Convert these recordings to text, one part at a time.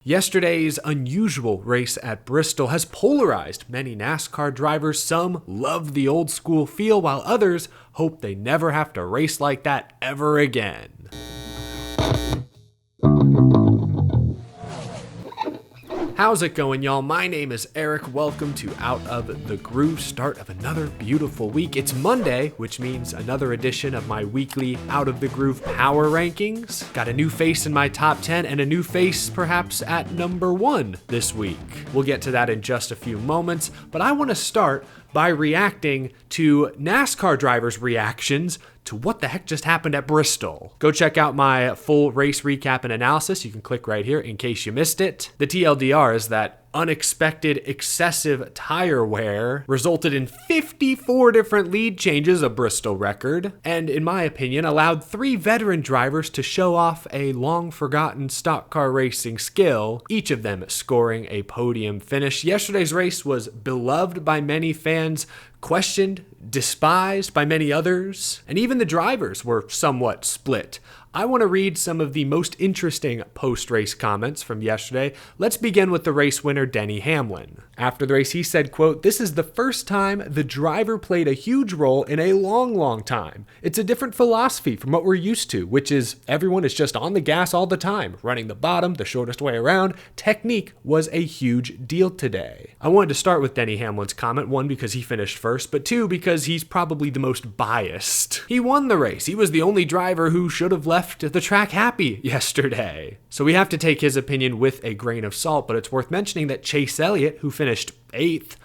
Yesterday's unusual race at Bristol has polarized many NASCAR drivers. Some love the old school feel, while others hope they never have to race like that ever again. How's it going, y'all? My name is Eric. Welcome to Out of the Groove, start of another beautiful week. It's Monday, which means another edition of my weekly Out of the Groove Power Rankings. Got a new face in my top 10 and a new face perhaps at number 1 this week. We'll get to that in just a few moments, but I want to start by reacting to NASCAR drivers' reactions to what the heck just happened at Bristol. Go check out my full race recap and analysis. You can click right here in case you missed it. The TLDR is that unexpected excessive tire wear resulted in 54 different lead changes, a Bristol record, and in my opinion allowed 3 veteran drivers to show off a long-forgotten stock car racing skill, each of them scoring a podium finish. Yesterday's race was beloved by many fans, questioned, despised by many others, and even the drivers were somewhat split. I want to read some of the most interesting post-race comments from yesterday. Let's begin with the race winner, Denny Hamlin. After the race, he said, quote, "This is the first time the driver played a huge role in a long time. It's a different philosophy from what we're used to, which is everyone is just on the gas all the time, running the bottom, the shortest way around. Technique was a huge deal today." I wanted to start with Denny Hamlin's comment, 1, because he finished first, but 2, because he's probably the most biased. He won the race. He was the only driver who should have left the track happy yesterday. So we have to take his opinion with a grain of salt, but it's worth mentioning that Chase Elliott, who finished 8th,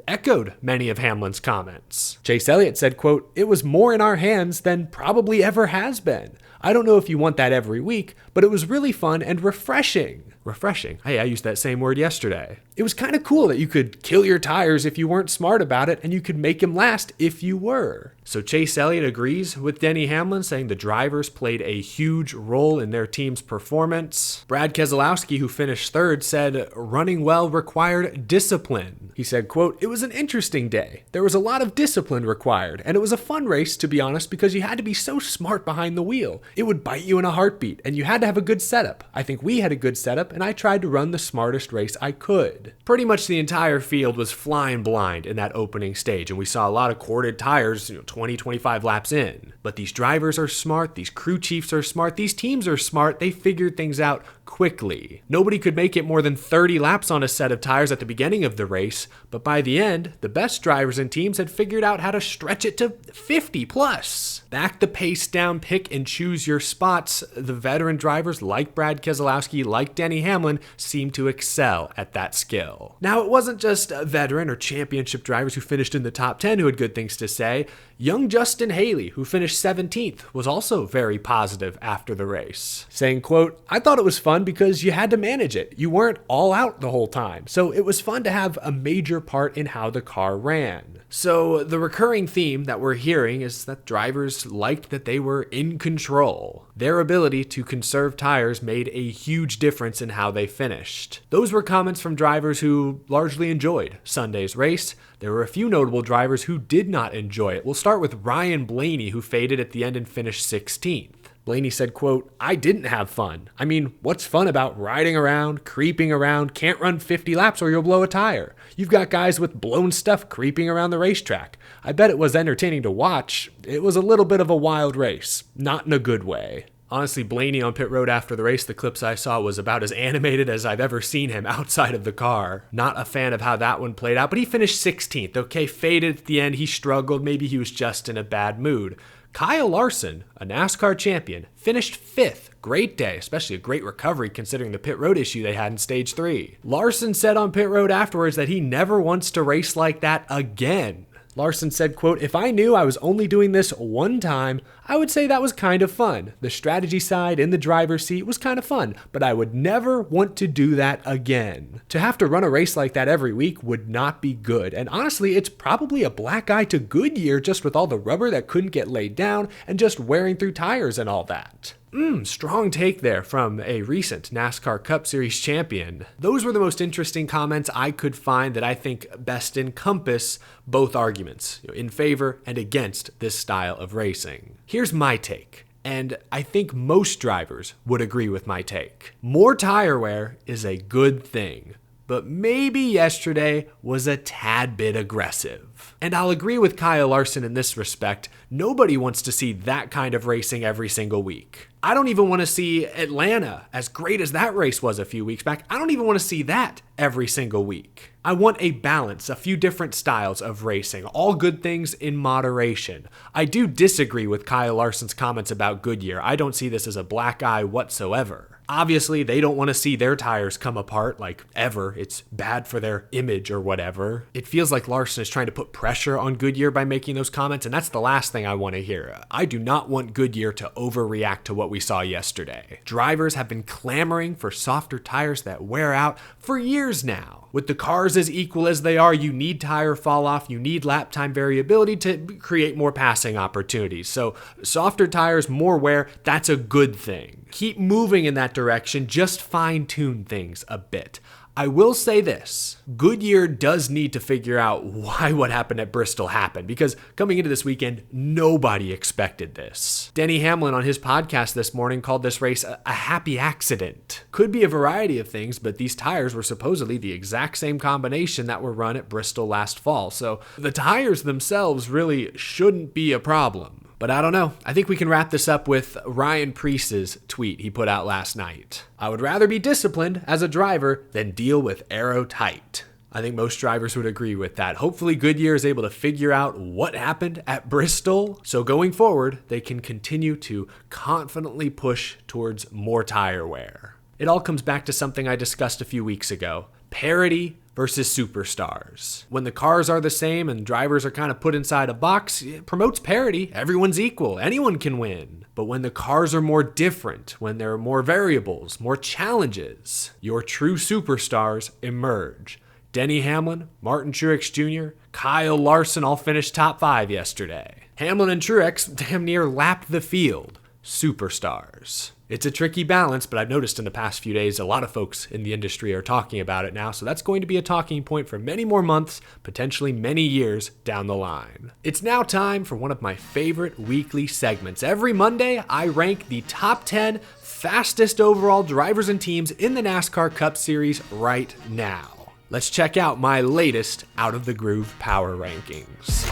echoed many of Hamlin's comments. Chase Elliott said, quote, "It was more in our hands than probably ever has been. I don't know if you want that every week, but it was really fun and refreshing." Refreshing. Hey, I used that same word yesterday. It was kind of cool that you could kill your tires if you weren't smart about it, and you could make them last if you were. So Chase Elliott agrees with Denny Hamlin, saying the drivers played a huge role in their team's performance. Brad Keselowski, who finished 3rd, said running well required discipline. He said, quote, "It was an interesting day. There was a lot of discipline required, and it was a fun race, to be honest, because you had to be so smart behind the wheel. It would bite you in a heartbeat, and you had to have a good setup. I think we had a good setup, and I tried to run the smartest race I could." Pretty much the entire field was flying blind in that opening stage, and we saw a lot of corded tires, 20, 25 laps in. But these drivers are smart, these crew chiefs are smart, these teams are smart, they figured things out quickly. Nobody could make it more than 30 laps on a set of tires at the beginning of the race, but by the end, the best drivers and teams had figured out how to stretch it to 50 plus. Back the pace down, pick and choose your spots. The veteran drivers like Brad Keselowski, like Denny Hamlin, seemed to excel at that skill. Now, it wasn't just veteran or championship drivers who finished in the top 10 who had good things to say. Young Justin Haley, who finished 17th, was also very positive after the race, saying, quote, "I thought it was fun because you had to manage it. You weren't all out the whole time. So it was fun to have a major part in how the car ran." So the recurring theme that we're hearing is that drivers liked that they were in control. Their ability to conserve tires made a huge difference in how they finished. Those were comments from drivers who largely enjoyed Sunday's race. There were a few notable drivers who did not enjoy it. We'll start with Ryan Blaney, who faded at the end and finished 16th. Blaney said, quote, "I didn't have fun. I mean, what's fun about riding around, creeping around, can't run 50 laps or you'll blow a tire? You've got guys with blown stuff creeping around the racetrack. I bet it was entertaining to watch. It was a little bit of a wild race, not in a good way." Honestly, Blaney on pit road after the race, the clips I saw was about as animated as I've ever seen him outside of the car. Not a fan of how that one played out, but he finished 16th. Okay, faded at the end, he struggled, maybe he was just in a bad mood. Kyle Larson, a NASCAR champion, finished 5th. Great day, especially a great recovery considering the pit road issue they had in stage 3. Larson said on pit road afterwards that he never wants to race like that again. Larson said, quote, "If I knew I was only doing this one time, I would say that was kind of fun. The strategy side in the driver's seat was kind of fun, but I would never want to do that again." To have to run a race like that every week would not be good. And honestly, it's probably a black eye to good year just with all the rubber that couldn't get laid down and just wearing through tires and all that. Strong take there from a recent NASCAR Cup Series champion. Those were the most interesting comments I could find that I think best encompass both arguments, in favor and against this style of racing. Here's my take. and I think most drivers would agree with my take. More tire wear is a good thing, but maybe yesterday was a tad bit aggressive. And I'll agree with Kyle Larson in this respect. Nobody wants to see that kind of racing every single week. I don't even want to see Atlanta, as great as that race was a few weeks back, I don't even want to see that every single week. I want a balance, a few different styles of racing, all good things in moderation. I do disagree with Kyle Larson's comments about Goodyear. I don't see this as a black eye whatsoever. Obviously, they don't want to see their tires come apart, like ever. It's bad for their image or whatever. It feels like Larson is trying to put pressure on Goodyear by making those comments, and that's the last thing I want to hear. I do not want Goodyear to overreact to what we saw yesterday. Drivers have been clamoring for softer tires that wear out for years now. With the cars as equal as they are, you need tire fall off, you need lap time variability to create more passing opportunities. So softer tires, more wear, that's a good thing. Keep moving in that direction, just fine-tune things a bit. I will say this, Goodyear does need to figure out why what happened at Bristol happened, because coming into this weekend, nobody expected this. Denny Hamlin on his podcast this morning called this race a happy accident. Could be a variety of things, but these tires were supposedly the exact same combination that were run at Bristol last fall, so the tires themselves really shouldn't be a problem. But I don't know. I think we can wrap this up with Ryan Preece's tweet he put out last night. I would rather be disciplined as a driver than deal with aero tight. I think most drivers would agree with that. Hopefully Goodyear is able to figure out what happened at Bristol, so going forward, they can continue to confidently push towards more tire wear. It all comes back to something I discussed a few weeks ago. Parity versus superstars. When the cars are the same and drivers are kind of put inside a box, it promotes parity. Everyone's equal. Anyone can win. But when the cars are more different, when there are more variables, more challenges, your true superstars emerge. Denny Hamlin, Martin Truex Jr., Kyle Larson all finished top 5 yesterday. Hamlin and Truex damn near lapped the field. Superstars. It's a tricky balance, but I've noticed in the past few days, a lot of folks in the industry are talking about it now, so that's going to be a talking point for many more months, potentially many years down the line. It's now time for one of my favorite weekly segments. Every Monday, I rank the top 10 fastest overall drivers and teams in the NASCAR Cup Series right now. Let's check out my latest Out of the Groove power rankings.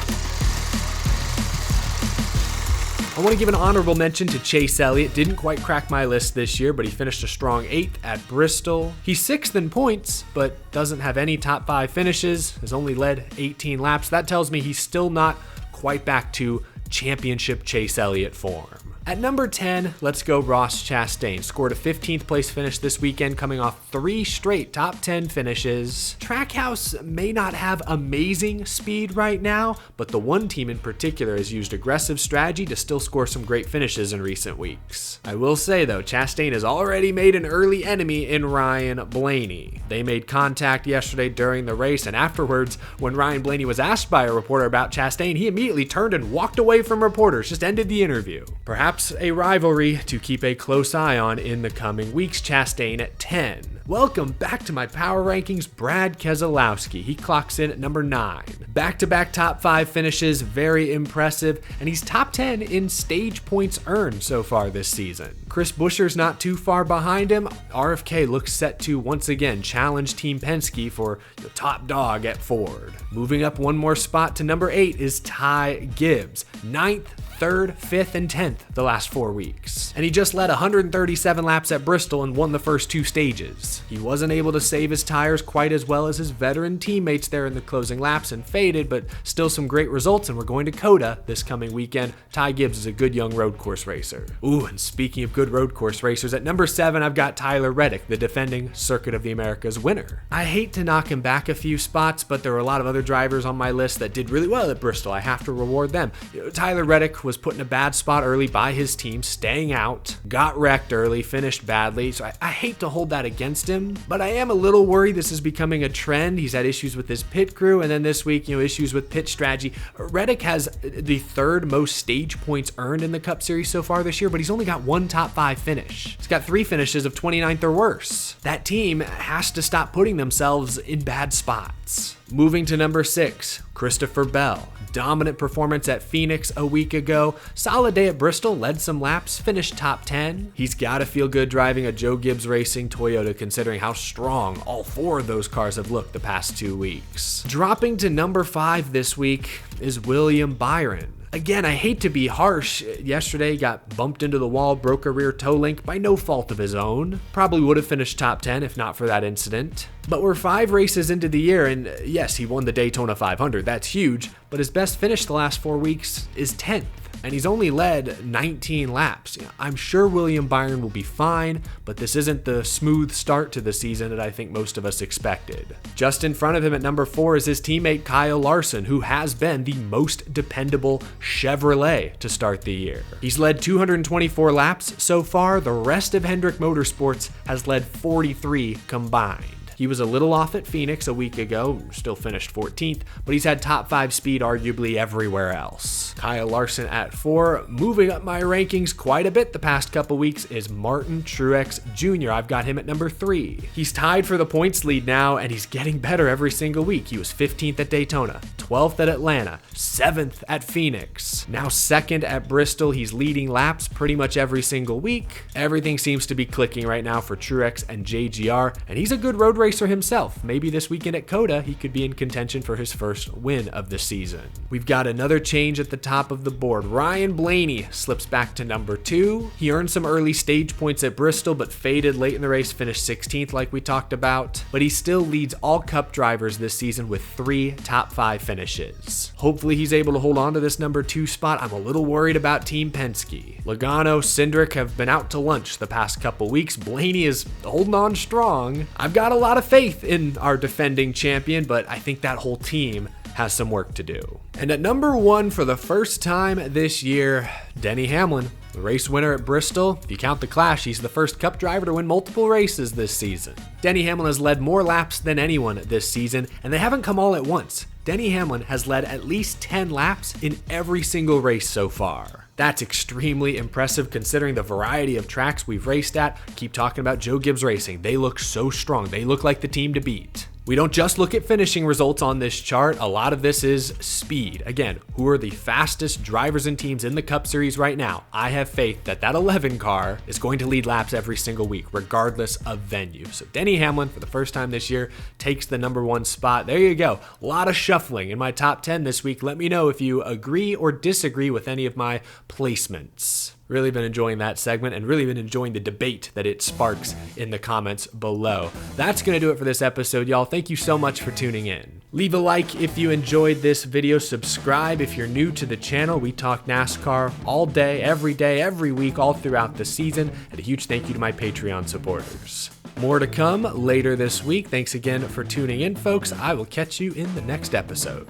I want to give an honorable mention to Chase Elliott. Didn't quite crack my list this year, but he finished a strong 8th at Bristol. He's 6th in points, but doesn't have any top 5 finishes, has only led 18 laps. That tells me he's still not quite back to championship Chase Elliott form. At number 10, let's go Ross Chastain. Scored a 15th place finish this weekend, coming off 3 straight top 10 finishes. Trackhouse may not have amazing speed right now, but the one team in particular has used aggressive strategy to still score some great finishes in recent weeks. I will say though, Chastain has already made an early enemy in Ryan Blaney. They made contact yesterday during the race, and afterwards, when Ryan Blaney was asked by a reporter about Chastain, he immediately turned and walked away from reporters, just ended the interview. Perhaps a rivalry to keep a close eye on in the coming weeks. Chastain at 10. Welcome back to my power rankings, Brad Keselowski. He clocks in at number 9. Back-to-back top 5 finishes, very impressive, and he's top 10 in stage points earned so far this season. Chris Buescher's not too far behind him. RFK looks set to once again challenge Team Penske for the top dog at Ford. Moving up one more spot to number 8 is Ty Gibbs, 9th, 3rd, 5th, and 10th the last 4 weeks. And he just led 137 laps at Bristol and won the first 2 stages. He wasn't able to save his tires quite as well as his veteran teammates there in the closing laps and faded, but still some great results, and we're going to COTA this coming weekend. Ty Gibbs is a good young road course racer. Ooh, and speaking of good road course racers, at number 7 I've got Tyler Reddick, the defending Circuit of the Americas winner. I hate to knock him back a few spots, but there were a lot of other drivers on my list that did really well at Bristol. I have to reward them. Tyler Reddick was put in a bad spot early by his team, staying out, got wrecked early, finished badly, so I hate to hold that against him, but I am a little worried this is becoming a trend. He's had issues with his pit crew, and then this week, issues with pit strategy. Reddick has the 3rd most stage points earned in the Cup Series so far this year, but he's only got 1 top 5 finish. He's got 3 finishes of 29th or worse. That team has to stop putting themselves in bad spots. Moving to number 6, Christopher Bell. Dominant performance at Phoenix a week ago. Solid day at Bristol, led some laps, finished top 10. He's got to feel good driving a Joe Gibbs Racing Toyota considering how strong all 4 of those cars have looked the past 2 weeks. Dropping to number 5 this week is William Byron. Again, I hate to be harsh. Yesterday he got bumped into the wall, broke a rear toe link by no fault of his own. Probably would have finished top 10 if not for that incident. But we're 5 races into the year, and yes, he won the Daytona 500. That's huge, but his best finish the last 4 weeks is 10th. And he's only led 19 laps. I'm sure William Byron will be fine, but this isn't the smooth start to the season that I think most of us expected. Just in front of him at number 4 is his teammate Kyle Larson, who has been the most dependable Chevrolet to start the year. He's led 224 laps so far. The rest of Hendrick Motorsports has led 43 combined. He was a little off at Phoenix a week ago, still finished 14th, but he's had top 5 speed arguably everywhere else. Kyle Larson at 4. Moving up my rankings quite a bit the past couple weeks is Martin Truex Jr. I've got him at number 3. He's tied for the points lead now, and he's getting better every single week. He was 15th at Daytona, 12th at Atlanta, 7th at Phoenix, now 2nd at Bristol. He's leading laps pretty much every single week. Everything seems to be clicking right now for Truex and JGR, and he's a good road racer himself. Maybe this weekend at COTA, he could be in contention for his first win of the season. We've got another change at the top of the board. Ryan Blaney slips back to number 2. He earned some early stage points at Bristol, but faded late in the race, finished 16th like we talked about. But he still leads all Cup drivers this season with 3 top 5 finishes. Hopefully he's able to hold on to this number 2 spot. I'm a little worried about Team Penske. Logano, Cindric have been out to lunch the past couple weeks. Blaney is holding on strong. I've got a lot of faith in our defending champion, but I think that whole team has some work to do. And at number 1 for the first time this year, Denny Hamlin, the race winner at Bristol. If you count the Clash, he's the first Cup driver to win multiple races this season. Denny Hamlin has led more laps than anyone this season, and they haven't come all at once. Denny Hamlin has led at least 10 laps in every single race so far. That's extremely impressive considering the variety of tracks we've raced at. Keep talking about Joe Gibbs Racing. They look so strong. They look like the team to beat. We don't just look at finishing results on this chart. A lot of this is speed. Again, who are the fastest drivers and teams in the Cup Series right now? I have faith that that 11 car is going to lead laps every single week, regardless of venue. So Denny Hamlin, for the first time this year, takes the number 1 spot. There you go. A lot of shuffling in my top 10 this week. Let me know if you agree or disagree with any of my placements. Really been enjoying that segment and really been enjoying the debate that it sparks in the comments below. That's going to do it for this episode, y'all. Thank you so much for tuning in. Leave a like if you enjoyed this video. Subscribe if you're new to the channel. We talk NASCAR all day, every week, all throughout the season. And a huge thank you to my Patreon supporters. More to come later this week. Thanks again for tuning in, folks. I will catch you in the next episode.